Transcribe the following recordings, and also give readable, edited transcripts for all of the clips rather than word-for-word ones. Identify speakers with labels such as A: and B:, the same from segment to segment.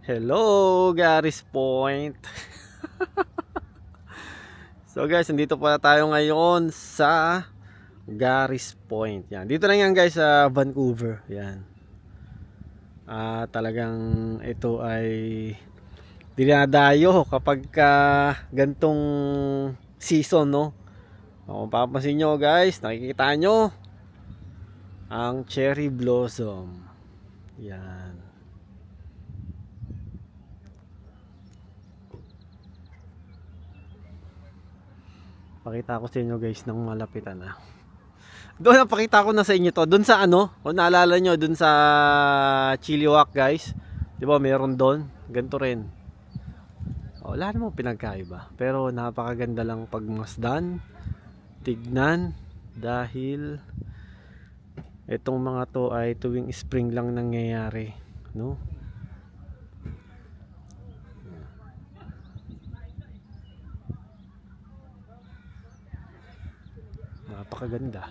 A: Hello, Gary's Point. So guys, nandito pala tayo ngayon sa Gary's Point. Yan. Dito lang yan guys sa Vancouver. Yan. Talagang ito ay dinadayo kapag gantong season, no? Kung papansin nyo guys, nakikita nyo ang cherry blossom. Yan. Pakita ko sa inyo guys ng malapitan na. Doon napakita ko na sa inyo to. Doon sa ano, kung naalala nyo, doon sa Chilliwack guys. 'Di ba meron doon? Ganito rin. Wala namang pinagkaiba. Pero napakaganda lang pagmasdan, tignan, dahil itong mga to ay tuwing spring lang nangyayari, no? Napakaganda.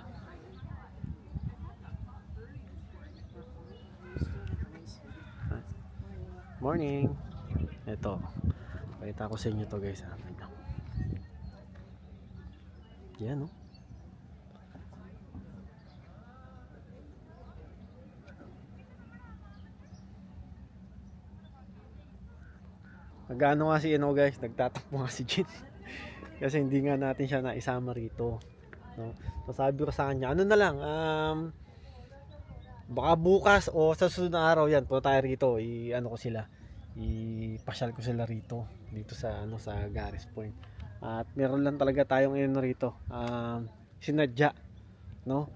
A: Morning. Ito. Pakita ko sa inyo to guys. Yan, no? Nagano nga si ano guys, nagtatakbo nga si Jin. Kasi hindi nga natin siya naisama rito, no? So sabi ko sa kanya, ano na lang, baka bukas o sa susunod na araw yan, punta tayo rito, ano ko sila, ipasyal ko sila rito, dito sa ano, sa Gary's Point. At meron lang talaga tayong ano rito, sinadya, no?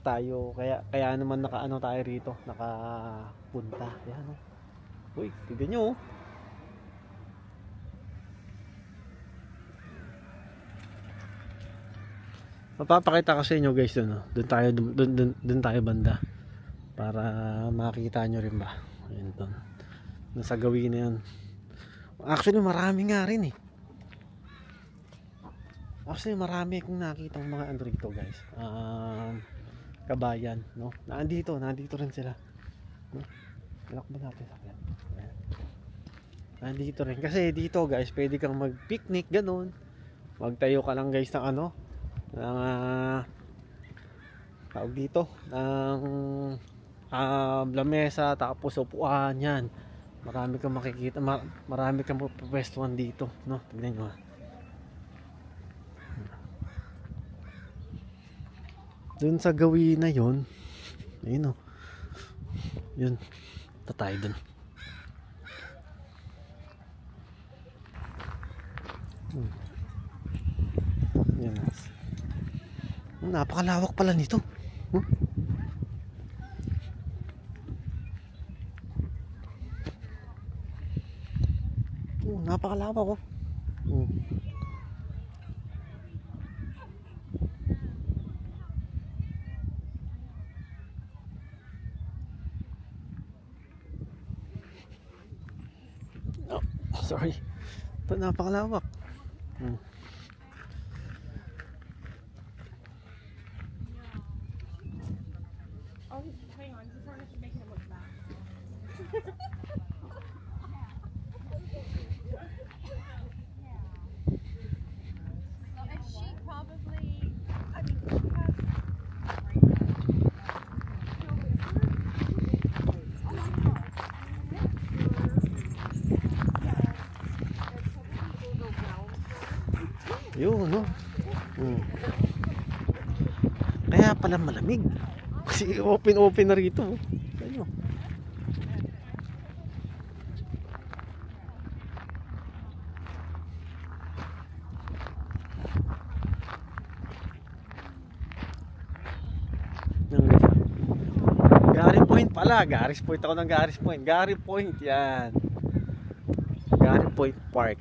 A: Tayo kaya naman nakaano tayo rito, nakapunta. Yan, no? Uy, tignan nyo, oh. Mapapakita ko sa inyo guys doon, no? Doon tayo banda para makita nyo rin ba. Ayun doon. Nasa gawin na 'yan. Actually marami nga rin eh. Actually marami akong nakita ng mga ano rito guys. Kabayan, no? Nandito rin sila. No? Lock ba natin sa kanya? Nandito rin kasi dito guys, pwede kang mag-picnic ganoon. Magtayo ka lang guys ng ano, ng tawag dito ng lamesa, tapos upuan yan. Marami kang makikita, marami kang pwestuhan dito, no? Tignan nyo. Doon sa gawin na yon, ayun, oh. Yun, tatay doon. Yan. Napakalawak pala nito. Napakalawak, oh. Oh, sorry. Napakalawak.
B: Oh, hang on. He's trying to make him look back. And she probably, I mean, she has.
A: Yun, no? Kaya pala malamig. Kasi open na rito, oh. Ayun. Gary Point pala. Gary's Point ako ng Gary's Point. Gary Point, yan. Gary Point Park.